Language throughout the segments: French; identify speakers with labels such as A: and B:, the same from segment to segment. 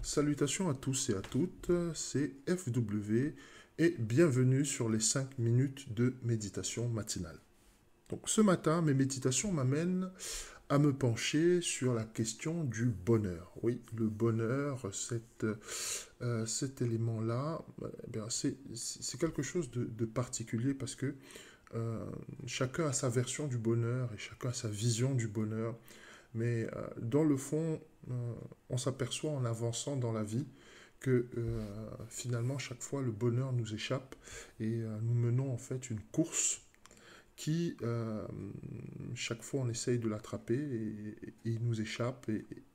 A: Salutations à tous et à toutes, c'est FW et bienvenue sur les 5 minutes de méditation matinale. Donc ce matin, mes méditations m'amènent à me pencher sur la question du bonheur. Oui, le bonheur, cet élément-là, c'est quelque chose de particulier parce que chacun a sa version du bonheur et chacun a sa vision du bonheur. Mais dans le fond, on s'aperçoit en avançant dans la vie que finalement, chaque fois, le bonheur nous échappe et nous menons en fait une course qui, chaque fois, on essaye de l'attraper et il nous échappe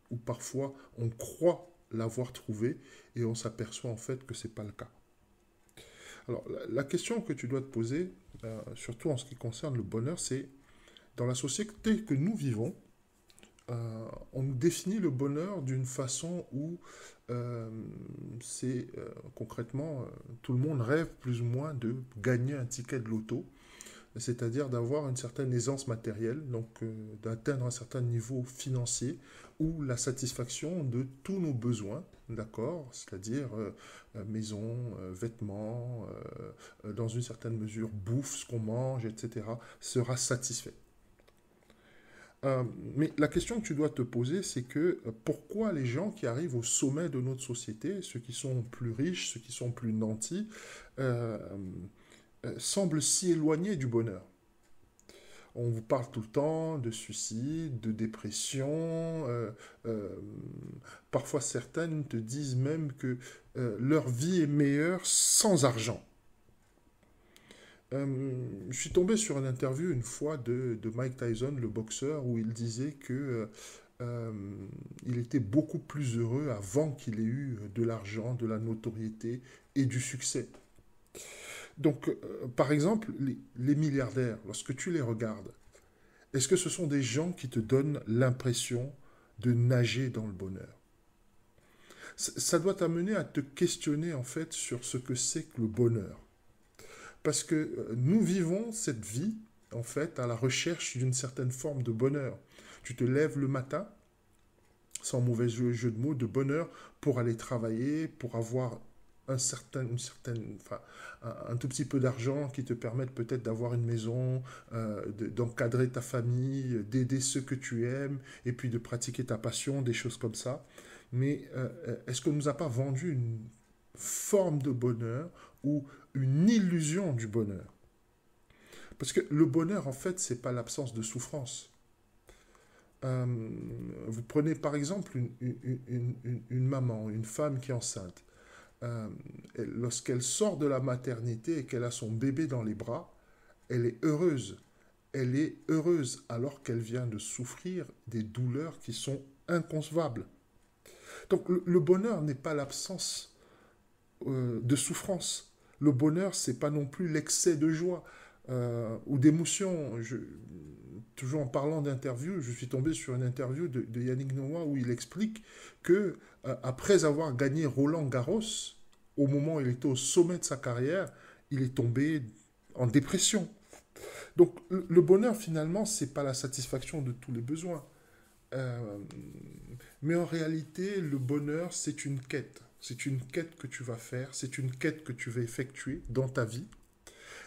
A: ou parfois on croit l'avoir trouvé et on s'aperçoit en fait que ce n'est pas le cas. Alors, la question que tu dois te poser, surtout en ce qui concerne le bonheur, c'est dans la société que nous vivons, on nous définit le bonheur d'une façon où c'est concrètement, tout le monde rêve plus ou moins de gagner un ticket de loto, c'est-à-dire d'avoir une certaine aisance matérielle, donc d'atteindre un certain niveau financier ou la satisfaction de tous nos besoins, d'accord, c'est-à-dire maison, vêtements, dans une certaine mesure bouffe, ce qu'on mange, etc., sera satisfait. Mais la question que tu dois te poser, c'est que pourquoi les gens qui arrivent au sommet de notre société, ceux qui sont plus riches, ceux qui sont plus nantis, euh, semblent si éloignés du bonheur. On vous parle tout le temps de suicide, de dépression. Parfois certaines te disent même que leur vie est meilleure sans argent. Je suis tombé sur une interview une fois de Mike Tyson, le boxeur, où il disait que il était beaucoup plus heureux avant qu'il ait eu de l'argent, de la notoriété et du succès. Donc, par exemple, les milliardaires, lorsque tu les regardes, est-ce que ce sont des gens qui te donnent l'impression de nager dans le bonheur? Ça doit t'amener à te questionner en fait sur ce que c'est que le bonheur. Parce que nous vivons cette vie, en fait, à la recherche d'une certaine forme de bonheur. Tu te lèves le matin, sans mauvais jeu de mots, de bonheur pour aller travailler, pour avoir un tout petit peu d'argent qui te permette peut-être d'avoir une maison, d'encadrer ta famille, d'aider ceux que tu aimes, et puis de pratiquer ta passion, des choses comme ça. Mais est-ce qu'on ne nous a pas vendu une forme de bonheur ou une illusion du bonheur? Parce que le bonheur, en fait, c'est pas l'absence de souffrance. Vous prenez par exemple une maman, une femme qui est enceinte. Lorsqu'elle sort de la maternité et qu'elle a son bébé dans les bras, elle est heureuse. Elle est heureuse alors qu'elle vient de souffrir des douleurs qui sont inconcevables. Donc le bonheur n'est pas l'absence de souffrance. Le bonheur, c'est pas non plus l'excès de joie ou d'émotion. Toujours en parlant d'interview, je suis tombé sur une interview de Yannick Noah où il explique que après avoir gagné Roland Garros, au moment où il était au sommet de sa carrière, il est tombé en dépression. Donc le bonheur finalement, c'est pas la satisfaction de tous les besoins. Euh, mais en réalité, le bonheur, c'est une quête. C'est une quête que tu vas faire, c'est une quête que tu vas effectuer dans ta vie.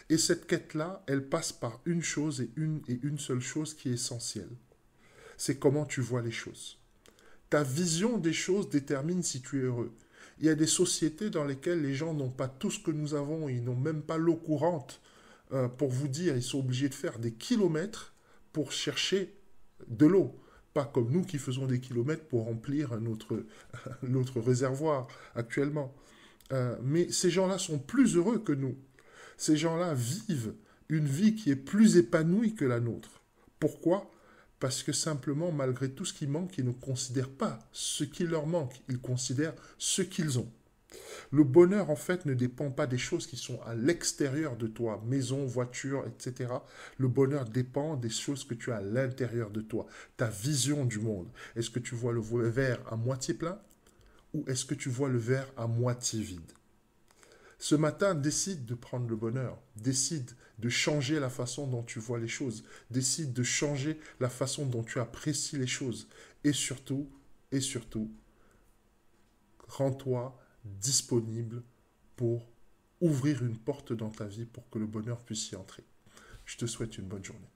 A: Et cette quête-là, elle passe par une chose et une seule chose qui est essentielle. C'est comment tu vois les choses. Ta vision des choses détermine si tu es heureux. Il y a des sociétés dans lesquelles les gens n'ont pas tout ce que nous avons, ils n'ont même pas l'eau courante. Pour vous dire, ils sont obligés de faire des kilomètres pour chercher de l'eau. Pas comme nous qui faisons des kilomètres pour remplir notre réservoir actuellement. Mais ces gens-là sont plus heureux que nous. Ces gens-là vivent une vie qui est plus épanouie que la nôtre. Pourquoi? Parce que simplement, malgré tout ce qui manque, ils ne considèrent pas ce qui leur manque, ils considèrent ce qu'ils ont. Le bonheur, en fait, ne dépend pas des choses qui sont à l'extérieur de toi, maison, voiture, etc. Le bonheur dépend des choses que tu as à l'intérieur de toi, ta vision du monde. Est-ce que tu vois le verre à moitié plein ou est-ce que tu vois le verre à moitié vide? Ce matin, décide de prendre le bonheur, décide de changer la façon dont tu vois les choses, décide de changer la façon dont tu apprécies les choses et surtout, rends-toi disponible pour ouvrir une porte dans ta vie pour que le bonheur puisse y entrer. Je te souhaite une bonne journée.